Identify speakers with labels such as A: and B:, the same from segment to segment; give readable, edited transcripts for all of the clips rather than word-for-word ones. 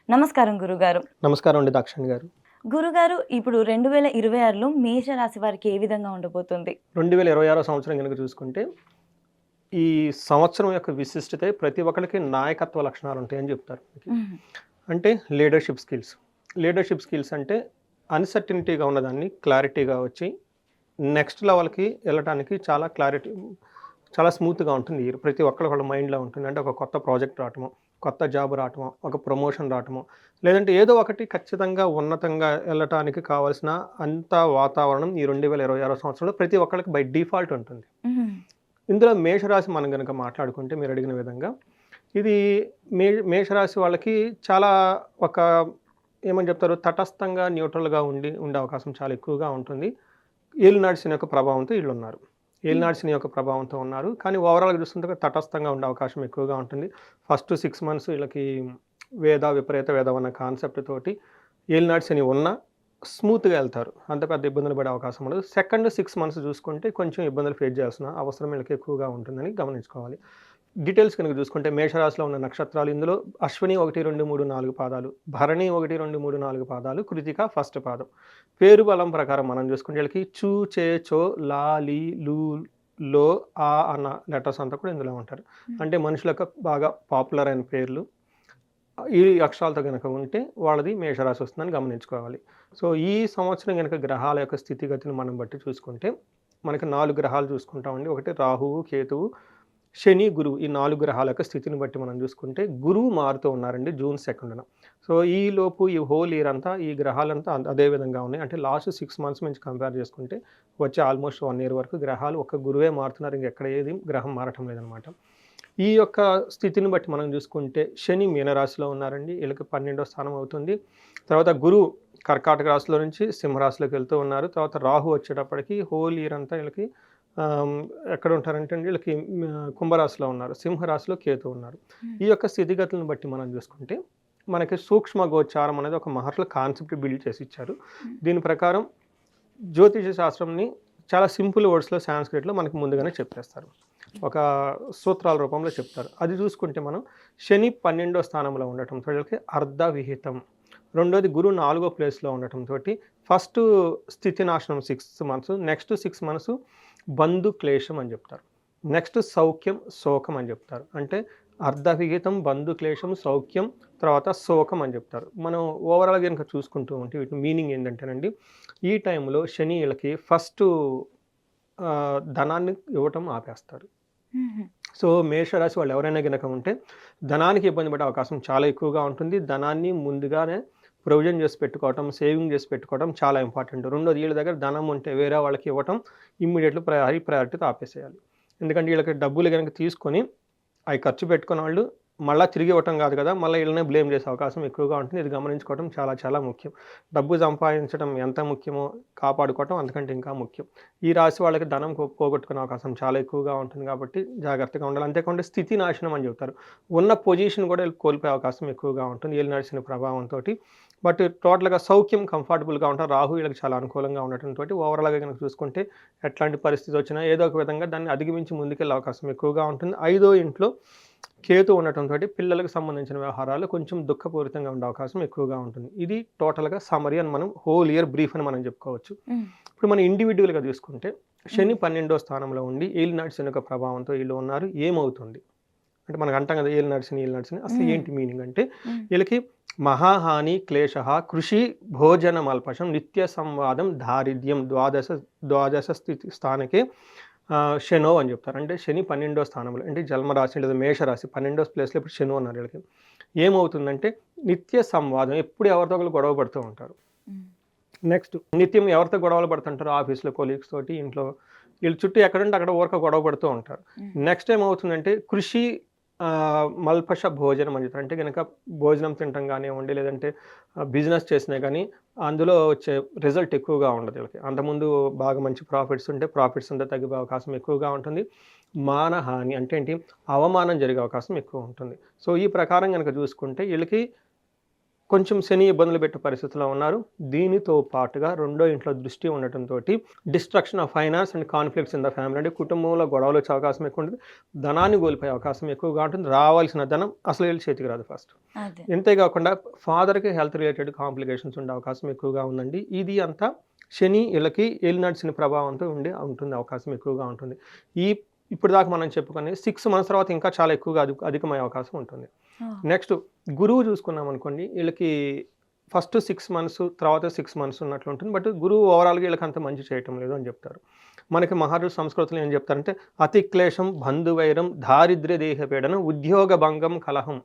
A: నమస్కారం గురుగారు.
B: నమస్కారం అండి దాక్షాయణి గారు.
A: గురుగారు ఇప్పుడు 2026లో మేషరాశి వారికి ఏ విధంగా ఉండబోతుంది?
B: 2026 సంవత్సరం గనుక చూసుకుంటే, ఈ సంవత్సరం యొక్క విశిష్టతే ప్రతి ఒక్కళ్ళకి నాయకత్వ లక్షణాలుంటాయని జెప్తారు.
A: హుహు.
B: అంటే లీడర్‌షిప్ స్కిల్స్. లీడర్‌షిప్ స్కిల్స్ అంటే అన్‌సర్టెనిటీగా ఉన్నదాన్ని క్లారిటీగా వచ్చి నెక్స్ట్ లెవెల్‌కి ఎళ్ళటానికి చాలా స్మూత్‌గా ఉంటుంది. ప్రతి ఒక్కళ్ళ వాళ్ళ మైండ్‌లో ఉంటుంది. అంటే ఒక కొత్త ప్రాజెక్ట్ రావటమో, కొత్త జాబ్ రావటమో, ఒక ప్రమోషన్ రావటమో, లేదంటే ఏదో ఒకటి ఖచ్చితంగా ఉన్నతంగా ఎళ్ళటానికి కావాల్సిన అంత వాతావరణం ఈ 2026 సంవత్సరంలో ప్రతి ఒక్కళ్ళకి బై డిఫాల్ట్ ఉంటుంది.
A: హుహు.
B: ఇందులో మేషరాశి మనం గనక మాట్లాడుకుంటే మీరడిగిన విధంగా, ఇది మేషరాశి వాళ్ళకి చాలా ఒక ఏమని చెప్తారు తటస్థంగా, న్యూట్రల్‌గా ఉండే అవకాశం చాలా ఎక్కువగా ఉంటుంది. ఏలినాటి శని యొక్క ప్రభావంతో ఈళ్ళున్నారు.
A: హ్మ్.
B: ఏలినాటి శని యొక్క ప్రభావంతో ఉన్నారు. కానీ ఓవరాల్‌గా చూస్తుంటే తటస్థంగా ఉండే అవకాశం ఎక్కువగా ఉంటుంది. ఫస్ట్ 6 మంత్స్ వీళ్ళకి విపరీత వేదం అన్న కాన్సెప్ట్ తోటి ఏలినాటి శని ఉన్నా స్మూత్‌గా ఎళ్తారు. అంత పెద్ద ఇబ్బందులు పడే అవకాశం ఉండదు. సెకండ్ 6 మంత్స్ చూసుకుంటే కొంచెం ఇబ్బందులు ఫేస్ చేయాల్సిన అవసరం వీళ్ళకి ఎక్కువగా ఉంటుందని గమనించుకోవాలి. డీటెయిల్స్ కనుక చూసుకుంటే మేషరాశిలో ఉన్న నక్షత్రాలు ఇందులో అశ్విని 1, 2, 3, 4 పాదాలు, భరణి 1, 2, 3, 4 పాదాలు, కృతిక ఫస్ట్ పాదం. పేరు బలం ప్రకారం మనం చూసుకుంటే వీళ్ళకి చు, చే, చో, లా, లి, లు, లో, ఆ అన్న లెటర్స్ అంతా కూడా ఇందులో ఉంటారు.
A: హ్మ్.
B: అంటే మనుషులకు బాగా పాపులర్ అయిన పేర్లు ఈ అక్షరాలతో గనక ఉంటే వాళ్ళది మేషరాశి వస్తుందని గమనించుకోవాలి. సో, ఈ సంవత్సరం గనక గ్రహాల యొక్క స్థితిగతిని మనం బట్టి చూసుకుంటే, మనకి 4 గ్రహాలు చూసుకుంటామండి. ఒకటి రాహువు, కేతువు, శని, గురువు. ఈ 4 గ్రహాల యొక్క స్థితిని బట్టి మనం చూసుకుంటే, గురువు మారుతూ ఉన్నారండి జూన్ 2న. సో, ఈలోపు ఈ హోల్ ఇయర్ అంతా ఈ గ్రహాలంతా అదే విధంగా ఉన్నాయి. అంటే లాస్ట్ 6 మంత్స్ నుంచి కంపేర్ చేసుకుంటే, వచ్చే ఆల్మోస్ట్ 1 ఇయర్ వరకు గ్రహాలు ఒక్క గురువే మారుతున్నారు. ఇంకెక్కడ ఏది గ్రహం మారటం లేదనమాట. ఈ యొక్క స్థితిని బట్టి మనం చూసుకుంటే శని మీనరాశిలో ఉన్నారండి. వీళ్ళకి 12వ స్థానం అవుతుంది. తర్వాత గురువు కర్కాటక రాశిలో నుంచి సింహరాశిలోకి వెళ్తూ ఉన్నారు. తర్వాత రాహు వచ్చేటప్పటికి హోల్ ఇయర్ అంతా వీళ్ళకి ఆహ్, ఎక్కడ ఉంటారంటే అండి వీళ్ళకి కుంభరాశిలో ఉన్నారు. సింహరాశిలో కేతు ఉన్నారు.
A: హ్మ్.
B: ఈ యొక్క స్థితిగతులను బట్టి మనం చూసుకుంటే మనకి సూక్ష్మ గోచారం అనేది ఒక మహర్షులు కాన్సెప్ట్ బిల్డ్ చేసి ఇచ్చారు.
A: హ్మ్.
B: దీని ప్రకారం జ్యోతిష శాస్త్రంని చాలా సింపుల్ వర్డ్స్‌లో సాంస్క్రిట్‌లో మనకు ముందుగానే చెప్పేస్తారు. ఒక సూత్రాల రూపంలో చెప్తారు. అది చూసుకుంటే మనం శని 12వ స్థానంలో ఉండటంతో వీళ్ళకి అర్ధ విహితం. రెండోది గురువు 4గో ప్లేస్‌లో ఉండటంతోటి ఫస్టు స్థితి నాశనం 6 మంత్స్. నెక్స్ట్ 6 మంత్స్ బంధు క్లేశం అని చెప్తారు. నెక్స్ట్ సౌఖ్యం, శోకం అని చెప్తారు. అంటే అర్ధ విహితం, బంధు క్లేశం, సౌఖ్యం, తర్వాత శోకం అని చెప్తారు. మనం ఓవరాల్‌గా గనుక చూసుకుంటూ ఉంటే వీటి మీనింగ్ ఏందంటేనండి, ఈ టైంలో శని ఈళ్ళకి ఫస్టు ధనాన్ని ఇవ్వటం ఆపేస్తాడు.
A: హుహు.
B: సో, మేషరాశి వాళ్ళు ఎవరైనా గనక ఉంటే ధనానికి ఇబ్బంది పడే అవకాశం చాలా ఎక్కువగా ఉంటుంది. ధనాన్ని ముందుగానే ప్రొవిజన్ చేసి పెట్టుకోవటం, సేవింగ్ చేసి పెట్టుకోవడం చాలా ఇంపార్టెంట్. రెండోది వీళ్ళ దగ్గర ధనం ఉంటే వేరే వాళ్ళకి ఇవ్వటం ఇమ్మీడియేట్‌లీ హై ప్రయారిటీతో ఆపేసేయాలి. ఎందుకంటే వీళ్ళకి డబ్బులు గనక తీసుకొని అయి ఖర్చు పెట్టుకున్నోళ్ళు మళ్ళా తిరిగి ఇవ్వటం కాదు కదా! మళ్ళా ఈళ్ళనే బ్లేమ్ చేసే అవకాశం ఎక్కువగా ఉంటుంది. ఇది గమనించుకోవడం చాలా చాలా ముఖ్యం. డబ్బు సంపాదించడం ఎంత ముఖ్యమో కాపాడుకోవటం అంతకంటే ఇంకా ముఖ్యం. ఈ రాశి వాళ్ళకి ధనం పోగొట్టుకునే అవకాశం చాలా ఎక్కువగా ఉంటుంది కాబట్టి జాగ్రత్తగా ఉండాలి. అంతేకాకుండా స్థితి నాశనం అని చెప్తారు. ఉన్న పొజిషన్ కూడా వీళ్ళు కోల్పోయే అవకాశం ఎక్కువగా ఉంటుంది. ఏలినాటి శని ప్రభావంతోటి. బట్ టోటల్‌గా సౌఖ్యం, కంఫర్టబుల్‌గా ఉంటారు. రాహు వీళ్ళకి చాలా అనుకూలంగా ఉండటంతోటి ఓవరాల్‌గా గనక చూసుకుంటే ఎట్లాంటి పరిస్థితి వచ్చినా ఏదో ఒక విధంగా దాన్ని అధిగమించి ముందుకెళ్ళే అవకాశం ఎక్కువగా ఉంటుంది. ఐదో ఇంట్లో కేతు ఉండటంతోటి పిల్లలకు సంబంధించిన వ్యవహారాలు కొంచెం దుఃఖపూరితంగా ఉండే అవకాశం ఎక్కువగా ఉంటుంది. ఇది టోటల్‌గా సమ్మరీ అని మనం హోల్ ఇయర్ బ్రీఫ్ అని మనం చెప్పుకోవచ్చు.
A: హ్మ్.
B: ఇప్పుడు మనం ఇండివిడ్యువల్‌గా చూసుకుంటే
A: హ్మ్.
B: శని 12వ స్థానంలో ఉండి ఏలినాటి శని యొక్క ప్రభావంతో వీళ్ళు ఉన్నారు. ఏమవుతుంది? అంటే మనకు అంటాం కదా! ఏలినాటి శని అసలు
A: హ్మ్.
B: ఏంటి మీనింగ్ అంటే
A: హ్మ్.
B: వీళ్ళకి మహాహాని క్లేశః కృషి భోజనమల్పశం నిత్య సంవాదం దారిద్ర్యం ద్వాదశ స్థితి స్థానకే శనో అని చెప్తారు. అంటే శని 12వ స్థానంలో అంటే జన్మరాశి లేదా మేషరాశి 12వ ప్లేస్‌లో ఇప్పుడు శని ఉన్నారు వీళ్ళకి. ఏమవుతుందంటే నిత్య సంవాదం ఎప్పుడు ఎవరితో ఒకళ్ళు గొడవ పడుతూ ఉంటారు.
A: హ్మ్.
B: నెక్స్ట్ నిత్యం ఎవరితో గొడవలు పడుతుంటారో ఆఫీస్‌లో కొలీగ్స్ తోటి, ఇంట్లో వీళ్ళ చుట్టూ ఎక్కడుంటే అక్కడ ఊరక గొడవ పడుతూ ఉంటారు.
A: హ్మ్.
B: నెక్స్ట్ ఏమవుతుందంటే కృషి మల్పష భోజనం అని చెప్తారు. అంటే గనక భోజనం తినటం కానివ్వండి, లేదంటే బిజినెస్ చేసినా గానీ అందులో వచ్చే రిజల్ట్ ఎక్కువగా ఉండదు వీళ్ళకి. అంతకుముందు బాగా మంచి ప్రాఫిట్స్ ఉంటే ప్రాఫిట్స్ అంతా తగ్గే అవకాశం ఎక్కువగా ఉంటుంది. మానహాని అంటే ఏంటి? అవమానం జరిగే అవకాశం ఎక్కువ ఉంటుంది. సో, ఈ ప్రకారం గనక చూసుకుంటే వీళ్ళకి కొంచెం శని ఇబ్బందులు పెట్టే పరిస్థితిలో ఉన్నారు. దీనితో పాటుగా రెండో ఇంట్లో దృష్టి ఉండటంతో destruction of finance and conflicts in the family, అంటే కుటుంబంలో గొడవలు వచ్చే అవకాశం ఎక్కువ ఉంటుంది. ధనాన్ని కోల్పోయే అవకాశం ఎక్కువగా ఉంటుంది. రావాల్సిన ధనం అసలు వీళ్ళ చేతికి రాదు ఫస్ట్.
A: అదే.
B: ఇంతే కాకుండా ఫాదర్‌కి హెల్త్ రిలేటెడ్ కాంప్లికేషన్స్ ఉండే అవకాశం ఎక్కువగా ఉందండి. ఇది అంతా శని వీళ్ళకి ఏలినాటి శని ప్రభావంతో ఉంటుంది అవకాశం ఎక్కువగా ఉంటుంది. ఇప్పుడు దాకా మనం చెప్పుకునే 6 మంత్స్ తర్వాత ఇంకా చాలా ఎక్కువగా అధికమయ్యే అవకాశం ఉంటుంది.
A: ఆ!
B: నెక్స్ట్ గురువు చూసుకున్నాం అనుకోండి, వీళ్ళకి ఫస్ట్ 6 మంత్స్, తర్వాత 6 మంత్స్ ఉన్నట్లు ఉంటుంది. బట్ గురువు ఓవరాల్‌గా వీళ్ళకి అంత మంచి చేయటం లేదు అని చెప్తారు. మనకి మహర్షులు సంస్కృతిలో ఏం చెప్తారంటే, అతి క్లేశం, బంధువైరం, దారిద్ర్య దేహపీడనం, ఉద్యోగ భంగం, కలహం,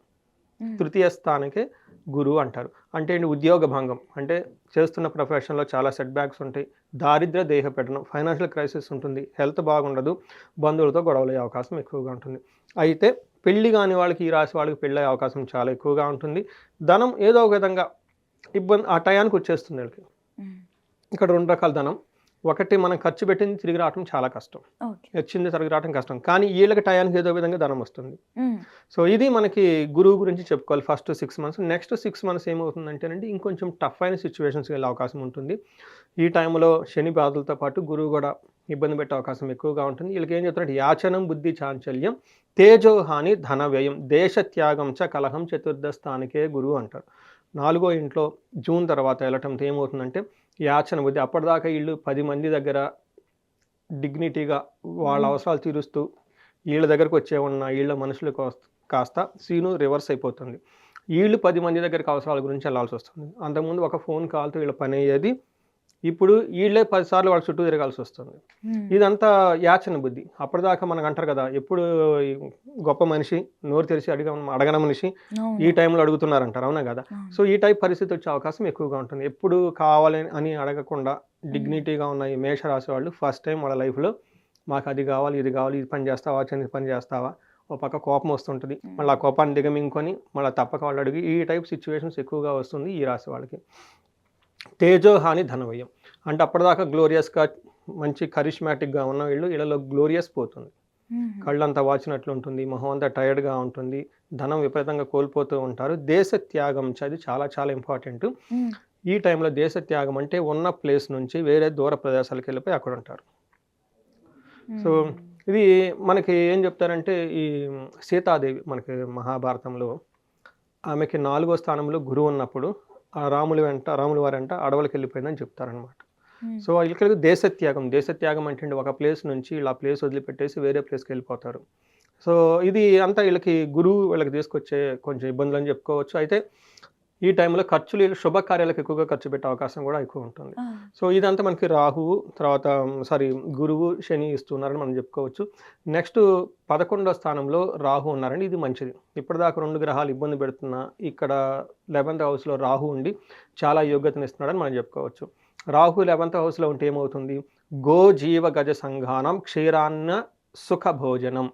A: హ్మ్.
B: తృతీయ స్థానికే గురువు అంటారు. అంటే ఏంటి? ఉద్యోగ భంగం అంటే చేస్తున్న ప్రొఫెషన్‌లో చాలా సెట్ బ్యాక్స్ ఉంటాయి. దారిద్ర్య దేహపీడనం, ఫైనాన్షియల్ క్రైసిస్ ఉంటుంది. హెల్త్ బాగుండదు. బంధువులతో గొడవలయ్యే అవకాశం ఎక్కువగా ఉంటుంది. అయితే పెళ్లి కాని వాళ్ళకి, ఈ రాశి వాళ్ళకి పెళ్ళయ్యే అవకాశం చాలా ఎక్కువగా ఉంటుంది. ధనం ఏదో ఒక విధంగా ఆ టయానికి వచ్చేస్తుంది వీళ్ళకి.
A: హ్మ్.
B: ఇక్కడ 2 రకాల ధనం. ఒకటి మనం ఖర్చు పెట్టింది తిరిగి రావటం చాలా కష్టం.
A: ఓకే.
B: వచ్చింది తిరిగి రావటం కష్టం. కానీ వీళ్ళకి టయానికి ఏదో విధంగా ధనం వస్తుంది.
A: హ్మ్.
B: సో ఇది మనకి గురువు గురించి చెప్పుకోవాలి ఫస్ట్ 6 మంత్స్. నెక్స్ట్ 6 మంత్స్ ఏమవుతుందంటేనండి, ఇంకొంచెం టఫ్ అయిన సిచ్యువేషన్స్‌కి వెళ్ళే అవకాశం ఉంటుంది. ఈ టైంలో శని బాధలతో పాటు గురువు కూడా ఇబ్బంది పెట్టే అవకాశం ఎక్కువగా ఉంటుంది. వీళ్ళకి ఏం చెప్తారంటే, యాచనం బుద్ధి చాంచల్యం, తేజోహాని ధన వ్యయం, దేశ త్యాగం చ కలహం, చతుర్థ స్థానికే గురువు అంటారు. 4వ ఇంట్లో జూన్ తర్వాత వెళ్ళటంతో ఏమవుతుందంటే, యాచన బుద్ధి, అప్పటిదాకా వీళ్ళు 10 మంది దగ్గర డిగ్నిటీగా వాళ్ళ
A: హ్మ్.
B: అవసరాలు తీరుస్తూ వీళ్ళ దగ్గరకు వచ్చే ఉన్న వీళ్ళ మనుషులు కాస్త సీను రివర్స్ అయిపోతుంది. వీళ్ళు 10 మంది దగ్గరికి అవసరాల గురించి వెళ్ళాల్సి వస్తుంది. అంతకుముందు ఒక ఫోన్ కాల్‌తో వీళ్ళ పని అయ్యేది. ఇప్పుడు వీళ్ళే 10 సార్లు వాళ్ళ చుట్టూ తిరగాల్సి వస్తుంది.
A: హ్మ్.
B: ఇదంతా యాచన బుద్ధి. అప్పటిదాకా మనకు అంటారు కదా, ఎప్పుడు ఈ గొప్ప మనిషి, నోరు తెరిచి అడగని మనిషి ఈ
A: అవును.
B: టైంలో అడుగుతున్నారంటారు. అవునా కదా?
A: అవును.
B: సో ఈ టైప్ పరిస్థితి వచ్చే అవకాశం ఎక్కువగా ఉంటుంది. ఎప్పుడు కావాలని అని అడగకుండా
A: హ్మ్.
B: డిగ్నిటీగా ఉన్న ఈ మేషరాశి వాళ్ళు ఫస్ట్ టైం వాళ్ళ లైఫ్‌లో మాకు అది కావాలి, ఇది కావాలి, ఇది పని చేస్తావా, చిన్న పని చేస్తావా, ఓ పక్క కోపం వస్తుంటది. మళ్ళీ ఆ
A: హ్మ్.
B: కోపాన్ని దిగమింగుకొని మళ్ళీ తప్పక వాళ్ళు అడిగి, ఈ టైప్ సిచ్యువేషన్స్ ఎక్కువగా వస్తుంది ఈ రాశి వాళ్ళకి. తేజోహాని ధనవ్యయం, అంటే అప్పటిదాకా గ్లోరియస్‌గా మంచి కరిష్మాటిక్‌గా ఉన్న వీళ్ళలో గ్లోరియస్ పోతుంది.
A: హుహు.
B: కళ్ళంతా వాచినట్లు ఉంటుంది. మొహం అంతా టైర్డ్‌గా ఉంటుంది. ధనం విపరీతంగా కోల్పోతూ ఉంటారు. దేశ త్యాగం అది చాలా చాలా ఇంపార్టెంటు.
A: హ్మ్.
B: ఈ టైంలో దేశ త్యాగం అంటే ఉన్న ప్లేస్ నుంచి వేరే దూర ప్రదేశాలకు వెళ్ళిపోయి అక్కడ ఉంటారు. సో
A: హ్మ్.
B: ఇది మనకి ఏం చెప్తారంటే, ఈ సీతాదేవి మనకి మహాభారతంలో ఆమెకి 4వ స్థానంలో గురువు ఉన్నప్పుడు ఆ రాముల వారంట అడవులకెళ్ళిపోయిందని చెప్తారనమాట.
A: హ్మ్.
B: సో వీళ్ళకి దేశత్యాగం. దేశత్యాగం అంటే అండి, ఒక ప్లేస్ నుంచి ఇలా ప్లేస్ వదిలిపెట్టేసి వేరే ప్లేస్‌కెళ్ళిపోతారు. సో ఇది అంతా వీళ్ళకి గురువు వీళ్ళకి తీసుకొచ్చే కొంచెం ఇబ్బందులని చెప్పుకోవచ్చు. అయితే ఈ టైంలో ఖర్చులు వీళ్ళు శుభకార్యాలకు ఎక్కువగా ఖర్చు పెట్టే అవకాశం కూడా ఎక్కువ ఉంటుంది.
A: ఆ!
B: సో ఇదంతా మనకి రాహువు తర్వాత గురువు, శని ఇస్తున్నారని మనం చెప్పుకోవచ్చు. నెక్స్ట్ 11వ స్థానంలో రాహు ఉన్నారండి. ఇది మంచిది. ఇప్పటిదాకా 2 గ్రహాలు ఇబ్బంది పెడుతున్నా ఇక్కడ 11th హౌస్‌లో రాహు ఉండి చాలా యోగ్యతనిస్తున్నాడని మనం చెప్పుకోవచ్చు. రాహు 11th హౌస్‌లో ఉంటే ఏమవుతుంది? గో జీవ గజ సంఘానం క్షీరాన్న సుఖ భోజనం,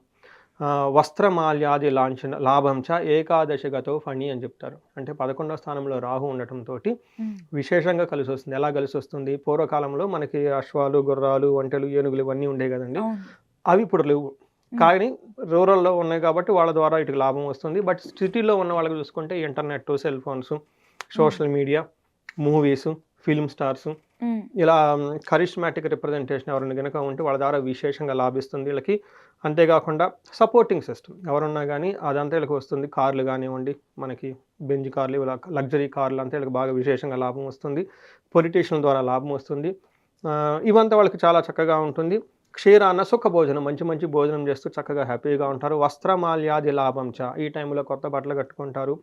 B: వస్త్రమాల్యాది లాంఛన లాభం చ ఏకాదశగతో ఫణి అని చెప్తారు. అంటే 11వ స్థానంలో రాహు ఉండటంతోటి
A: హ్మ్.
B: విశేషంగా కలిసొస్తుంది. ఎలా కలిసొస్తుంది? పూర్వకాలంలో మనకి అశ్వాలు, గుర్రాలు, ఒంటెలు, ఏనుగులు ఇవన్నీ ఉండేవి కదండీ!
A: అవును.
B: అవి ఇప్పుడు లేవు.
A: హ్మ్.
B: కానీ రూరల్‌లో ఉన్నాయి కాబట్టి వాళ్ళ ద్వారా వీటికి లాభం వస్తుంది. బట్ సిటీలో ఉన్న వాళ్ళకి చూసుకుంటే ఇంటర్నెట్, సెల్ ఫోన్స్,
A: హ్మ్.
B: Social media, movies, film stars,
A: హ్మ్.
B: ఇలా కరిష్మాటిక్ రిప్రజెంటేషన్ ఎవరైనా గనక ఉంటే వాళ్ళ ద్వారా విశేషంగా లాభిస్తుంది వీళ్ళకి. అంతేకాకుండా సపోర్టింగ్ సిస్టమ్ ఎవరున్నా గానీ అదంతా వీళ్ళకి వస్తుంది. కార్లు గానివ్వండి, మనకి బెంజ్ కార్లు, ఇలా లగ్జరీ కార్లు అంతా వీళ్ళకి బాగా విశేషంగా లాభం వస్తుంది. పొలిటీషియన్‌ల ద్వారా లాభం వస్తుంది. ఇవంతా వాళ్ళకి చాలా చక్కగా ఉంటుంది. క్షీరాన్న సుఖ భోజనం, మంచి మంచి భోజనం చేస్తూ చక్కగా హ్యాపీగా ఉంటారు. వస్త్రమాల్యాది లాభం చ, ఈ టైంలో కొత్త బట్టలు కట్టుకుంటారు.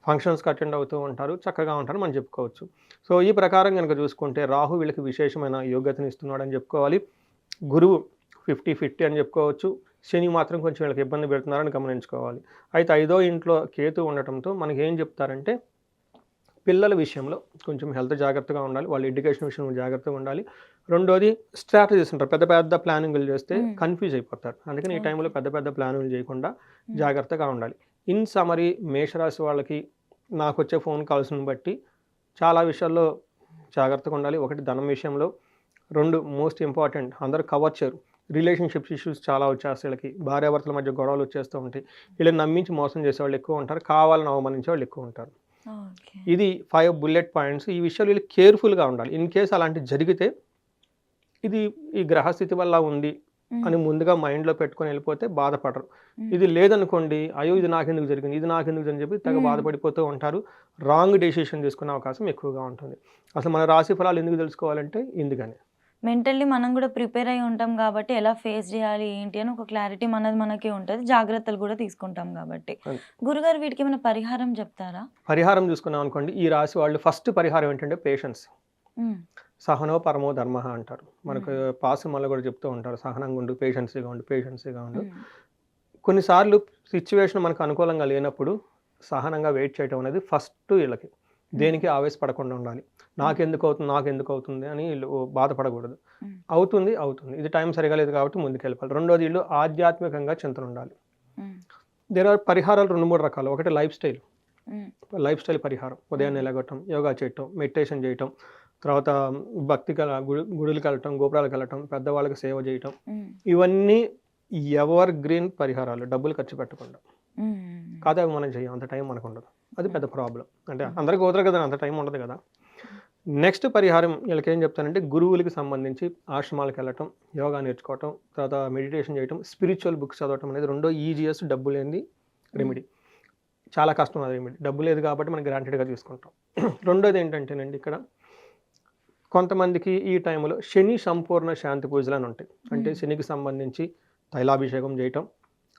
B: ఫంక్షన్స్‌కి అటెండ్ అవుతూ ఉంటారు. చక్కగా ఉంటారని మనం చెప్పుకోవచ్చు. సో ఈ ప్రకారం గనక చూసుకుంటే రాహు వీళ్ళకి విశేషమైన యోగ్యతనిస్తున్నాడని చెప్పుకోవాలి. గురువు 50-50 అని చెప్పుకోవచ్చు. శని మాత్రం కొంచెం వీళ్ళకి ఇబ్బంది పెడుతున్నారని గమనించుకోవాలి. అయితే 5వ ఇంట్లో కేతు ఉండటంతో మనకేం చెప్తారంటే, పిల్లల విషయంలో కొంచెం హెల్త్ జాగ్రత్తగా ఉండాలి. వాళ్ళ ఎడ్యుకేషన్ విషయంలో జాగ్రత్తగా ఉండాలి. రెండోది స్ట్రాటజీస్ ఉంటారు. పెద్ద పెద్ద ప్లానింగులు చేస్తే
A: హ్మ్.
B: కన్‌ఫ్యూజ్ అయిపోతారు. అందుకని ఈ టైంలో
A: ఓకే.
B: పెద్ద పెద్ద ప్లానింగులు చేయకుండా
A: హ్మ్.
B: జాగ్రత్తగా ఉండాలి. ఇన్ సమ్మరీ మేషరాశి వాళ్ళకి నాకొచ్చే ఫోన్ కాల్స్‌ని బట్టి చాలా విషయాల్లో జాగ్రత్తగా ఉండాలి. ఒకటి ధనం విషయంలో, 2 మోస్ట్ ఇంపార్టెంట్ అందరూ కవర్ చేయరు. రిలేషన్‌షిప్స్ ఇష్యూస్ చాలా వచ్చేస్తాయి వీళ్ళకి. భార్యాభర్తల మధ్య గొడవలు వచ్చేస్తూ ఉంటాయి. వీళ్ళని నమ్మించి మోసం చేసేవాళ్ళు ఎక్కువ ఉంటారు. కావాలని అవమానించే వాళ్ళు ఎక్కువ ఉంటారు.
A: ఓకే.
B: ఇది 5 బుల్లెట్ పాయింట్స్. ఈ విషయాలు వీళ్ళు కేర్‌ఫుల్‌గా ఉండాలి. ఇన్ కేస్ అలాంటిది జరిగితే ఇది ఈ గ్రహస్థితి వల్ల ఉంది
A: హ్మ్.
B: అని ముందుగా మైండ్‌లో పెట్టుకొని వెళ్ళిపోతే బాధపడరు.
A: హ్మ్.
B: ఇది లేదనుకోండి, అయ్యో! ఇది నాకెందుకు జరిగింది? ఇది నాకెందుకు అని చెప్పి తెగ
A: హ్మ్.
B: బాధపడిపోతూ ఉంటారు. రాంగ్ డెసిషన్ తీసుకునే అవకాశం ఎక్కువగా ఉంటుంది. అసలు మన రాశి ఫలాలు ఎందుకు తెలుసుకోవాలంటే ఇందుకని.
A: మెంటల్లీ మనం గూడా ప్రిపేర్ అయ్యి ఉంటాం గాబట్టి, ఎలా ఫేస్ జేయాలి, ఏంటి అని ఒక క్లారిటీ మనది మనకే ఉంటది. జాగ్రత్తలు గూడా తీసుకుంటాం గాబట్టి.
B: అన్
A: గురుగారు వీటికేమైనా పరిహారం జెప్తారా?
B: పరిహారం చూసుకున్నాం అనుకోండి, ఈ రాశి వాళ్ళు ఫస్ట్ పరిహారం ఏంటంటే పేషెన్స్.
A: హ్మ్.
B: సహనో పరమో ధర్మః అంటారు. మనకు
A: హ్మ్.
B: పాసిమల్‌లో కూడా చెప్తూ ఉంటారు. సహనంగా ఉండు, పేషెన్సీగా ఉండు, పేషెన్సీగా ఉండు.
A: హ్మ్.
B: కొన్నిసార్లు సిట్యుయేషన్ మనకు అనుకూలంగా లేనప్పుడు సహనంగా వెయిట్ చేయటం అనేది ఫస్ట్ ఈళ్ళకి.
A: హ్మ్.
B: దేనికి ఆవేశపడకుండా ఉండాలి.
A: హ్మ్.
B: నాకెందుకవుతుంది అని ఈళ్ళు బాధపడకూడదు.
A: హ్మ్.
B: అవుతుంది, అవుతుంది. ఇది టైం సరిగ్గా లేదు కాబట్టి ముందుకెళ్ళిపోవాలి. రెండోది ఈళ్ళు ఆధ్యాత్మికంగా చింతనుండాలి.
A: హ్మ్.
B: దేర్ ఆర్ పరిహారాలు 2, 3 రకాలు. ఒకటి
A: హ్మ్.
B: లైఫ్ స్టైల్ పరిహారం. ఉదయాన్నే
A: హ్మ్.
B: లెగవటం, యోగా చేయటం, మెడిటేషన్ చేయటం, తర్వాత భక్తి గుడులకెళ్ళటం, గోపురాలకెళ్ళటం, పెద్దవాళ్ళకి సేవ చేయటం.
A: హ్మ్.
B: ఇవన్నీ ఎవర్ గ్రీన్ పరిహారాలు. డబ్బులు ఖర్చు పెట్టకుండా.
A: హ్మ్.
B: కాతే అవి మనం చెయ్యం. అంత టైం మనకుండదు. అది
A: హ్మ్.
B: పెద్ద ప్రాబ్లమ్. అంటే
A: హ్మ్.
B: అందరికి కుదరదు కదా! అంత టైం ఉండదు కదా!
A: హ్మ్.
B: నెక్స్ట్ పరిహారం ఈళ్ళకేం చెప్తానంటే గురువులకి సంబంధించి ఆశ్రమాలకెళ్ళటం, యోగా నేర్చుకోవటం, తర్వాత మెడిటేషన్ చేయటం, స్పిరిచ్యువల్ బుక్స్ చదవటం అనేది రెండో ఈజియెస్ట్ డబ్బు లేనిది
A: హ్మ్.
B: రెమెడీ. చాలా కష్టం ఆ రెమెడీ. డబ్బు లేదు కాబట్టి మనం గ్రాంటెడ్‌గా తీసుకుంటాం. రెండోదేంటంటేనండి ఇక్కడ కొంతమందికి ఈ టైంలో శని సంపూర్ణ శాంతి పూజలని ఉంటాయి. అంటే
A: హ్మ్.
B: శనికి సంబంధించి తైలాభిషేకం చేయటం,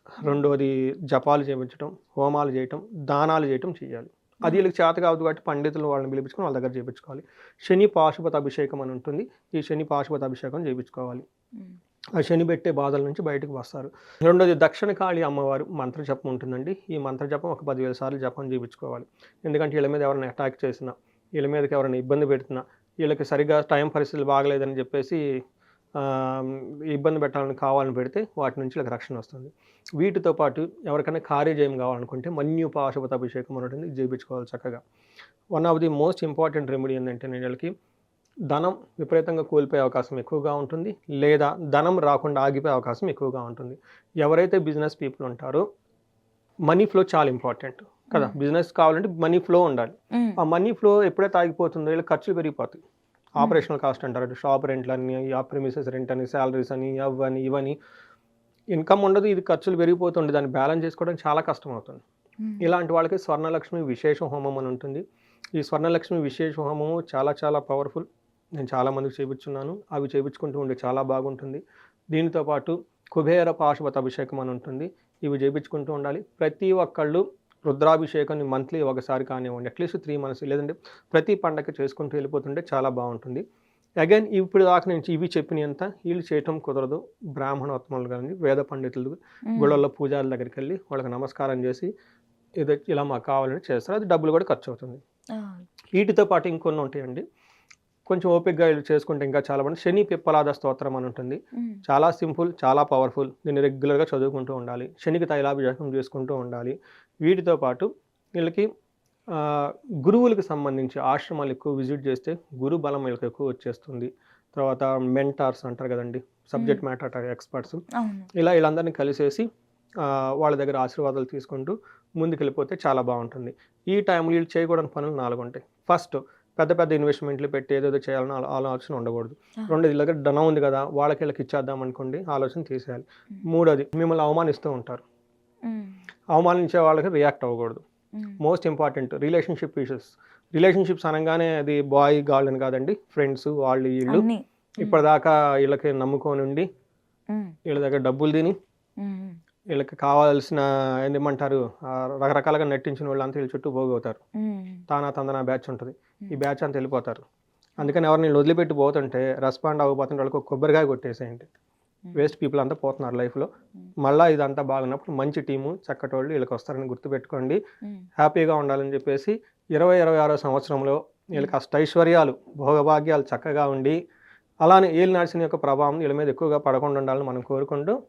A: హ్మ్.
B: రెండోది జపాలు చేపించటం, హోమాలు చేయటం, దానాలు చేయటం చేయాలి. అది
A: ఆ!
B: వీళ్ళకి చేత కాదు కాబట్టి పండితులు వాళ్ళని పిలిపించుకొని వాళ్ళ దగ్గర చేపించుకోవాలి. శని పాశుపత అభిషేకం అని ఉంటుంది. ఈ శని పాశుపత అభిషేకం చేపించుకోవాలి.
A: హ్మ్.
B: ఆ శని పెట్టే బాధల నుంచి బయటకు వస్తారు. రెండోది దక్షిణ కాళి అమ్మవారు మంత్ర జపం ఉంటుందండి. ఈ మంత్ర జపం ఒక 10,000 సార్లు జపం చేపించుకోవాలి. ఎందుకంటే ఈళ్ళ మీద ఎవరైనా అటాక్ చేసినా, ఈళ్ళ మీదకి ఎవరైనా ఇబ్బంది పెడుతున్నా, వీళ్ళకి సరిగ్గా టైం పరిస్థితులు బాగలేదని చెప్పేసి ఆహ్, ఇబ్బంది పెట్టాలని కావాలని పెడితే వాటి నుంచి వీళ్ళకి రక్షణ వస్తుంది. వీటితో పాటు ఎవరికైనా కార్యజయం కావాలనుకుంటే మన్యు పాశుపత అభిషేకం అని ఉంటుంది. ఇది చేపించుకోవాలి చక్కగా. One of the most important remedy ఏందంటే వీళ్ళకి ధనం విపరీతంగా కోల్పోయే అవకాశం ఎక్కువగా ఉంటుంది. లేదా ధనం రాకుండా ఆగిపోయే అవకాశం ఎక్కువగా ఉంటుంది. ఎవరైతే బిజినెస్ పీపుల్ ఉంటారో మనీ ఫ్లో చాలా ఇంపార్టెంట్ కదా!
A: హ్మ్.
B: బిజినెస్ కావాలంటే మనీ ఫ్లో ఉండాలి.
A: హ్మ్.
B: ఆ మనీ ఫ్లో ఎప్పుడైతే ఆగిపోతుందో వీళ్ళ ఖర్చులు పెరిగిపోతాయి.
A: హ్మ్.
B: ఆపరేషనల్ కాస్ట్ అంటారు. షాప్ రెంట్‌లని, ఆ ప్రిమిసెస్ రెంట్ అని, సాలరీస్ అని, అవ్వని, ఇవని ఇన్‌కమ్ ఉండదు. ఇది ఖర్చులు పెరిగిపోతుంది. దాన్ని బ్యాలెన్స్ చేసుకోవడం చాలా కష్టమవుతుంది.
A: హ్మ్.
B: ఇలాంటి వాళ్ళకి స్వర్ణలక్ష్మి విశేష హోమం అని ఉంటుంది. ఈ స్వర్ణలక్ష్మి విశేష హోమము చాలా చాలా పవర్‌ఫుల్. నేను చాలా మందికి చేపించున్నాను. అవి చేపించుకుంటూ ఉంటే చాలా బాగుంటుంది. దీనితో పాటు కుబేర పాశుపత అభిషేకం అని ఉంటుంది. ఇవి చేపించుకుంటూ ఉండాలి. ప్రతి ఒక్కళ్ళు రుద్రాభిషేకాన్ని మంత్లీ ఒకసారి కానివ్వండి, అట్‌లీస్ట్ 3 మంత్స్ లేదంటే ప్రతి పండగకి చేసుకుంటూ వెళ్ళిపోతుంటే చాలా బావుంటుంది. అగైన్ ఇప్పుడు దాకా నేను ఇవి చెప్పినయంతా ఈళ్ళు చేయటం కుదరదు. బ్రాహ్మణోత్తములు గాని, వేద పండితులు
A: హ్మ్.
B: గుళ్ళల్లో పూజారుల దగ్గరికెళ్ళి వాళ్ళకి నమస్కారం చేసి ఇది ఇలా మాకు కావాలని చేస్తారు. అది డబ్బులు కూడా ఖర్చవుతుంది.
A: ఆ!
B: వీటితో పాటు ఇంకొన్ని ఉంటాయండి. కొంచెం ఓపికగా ఈళ్ళు చేసుకుంటే ఇంకా చాలా బాగుంది. శని పిప్పలాద స్తోత్రం అని ఉంటుంది.
A: హ్మ్.
B: చాలా సింపుల్, చాలా పవర్‌ఫుల్. దీన్ని రెగ్యులర్‌గా చదువుకుంటూ ఉండాలి. శనికి తైలాభిషేకం చేసుకుంటూ ఉండాలి. వీటితో పాటు వీళ్ళకి ఆహ్, గురువులకు సంబంధించి ఆశ్రమాలు ఎక్కువ విజిట్ చేస్తే గురు బలం వీళ్ళకి ఎక్కువ వచ్చేస్తుంది. తర్వాత మెంటార్స్ అంటారు కదండీ!
A: హ్మ్.
B: Subject matter experts.
A: అవును.
B: ఇలా వీళ్ళందరిని కలిసేసి వాళ్ళ దగ్గర ఆశీర్వాదాలు తీసుకుంటూ ముందుకెళ్ళిపోతే చాలా బావుంటుంది. ఈ టైంలో వీళ్ళు చేయకూడని పనులు 4 ఉంటాయి. ఫస్ట్ పెద్ద పెద్ద ఇన్వెస్ట్‌మెంట్‌లు పెట్టి ఏదేదో చేయాలని ఆలోచన ఉండకూడదు.
A: ఆ!
B: రెండోది వీళ్ళ దగ్గర ధనం ఉంది కదా! వాళ్ళకి వీళ్ళకి ఇచ్చేద్దాం అనుకోండి ఆలోచన తీసేయాలి.
A: హ్మ్.
B: మూడోది మిమ్మల్ని అవమానిస్తూ ఉంటారు.
A: హ్మ్.
B: అవమానించే వాళ్ళకి రియాక్ట్ అవ్వకూడదు.
A: హ్మ్.
B: Most important relationship issues. Relationships అనంగానే అది బాయ్, గర్ల్ అని కాదండి. ఫ్రెండ్స్ వాళ్ళు ఈళ్ళు
A: అన్నీ. హ్మ్.
B: ఇప్పటిదాకా ఈళ్ళకి నమ్ముకొనుండి,
A: హ్మ్.
B: ఈళ్ళ దగ్గర డబ్బులు తిని,
A: హ్మ్.
B: ఈళ్ళకి కావాల్సిన ఏమంటారు రకరకాలుగా నటించిన వాళ్ళంతా ఈళ్ళ చుట్టూ పోగవుతారు.
A: హ్మ్.
B: తానా తందనా బ్యాచ్ ఉంటది. ఈ
A: హ్మ్.
B: బ్యాచ్ అంతా ఎళ్ళిపోతారు.
A: ఆ!
B: అందుకని ఎవరిని ఈళ్ళు వదిలిపెట్టి పోతుంటే రెస్పాండ్ అవ్వకపోతుంటే వాళ్ళకి ఒక కొబ్బరికాయ కొట్టేసేయండి.
A: హ్మ్.
B: వేస్ట్ పీపుల్ అంతా పోతున్నారు లైఫ్‌లో.
A: హ్మ్.
B: మళ్ళా ఇదంతా బాగున్నప్పుడు మంచి టీము, చక్కటోళ్ళు ఈళ్ళకొస్తారని గుర్తుపెట్టుకోండి.
A: హ్మ్.
B: హ్యాపీగా ఉండాలని చెప్పేసి 2026 సంవత్సరంలో
A: హ్మ్.
B: వీళ్ళకి అష్టైశ్వర్యాలు, భోగభాగ్యాలు చక్కగా ఉండి, అలానే ఏలినాటి శని యొక్క ప్రభావం వీళ్ళ మీద ఎక్కువగా పడకుండా ఉండాలని మనం కోరుకుంటూ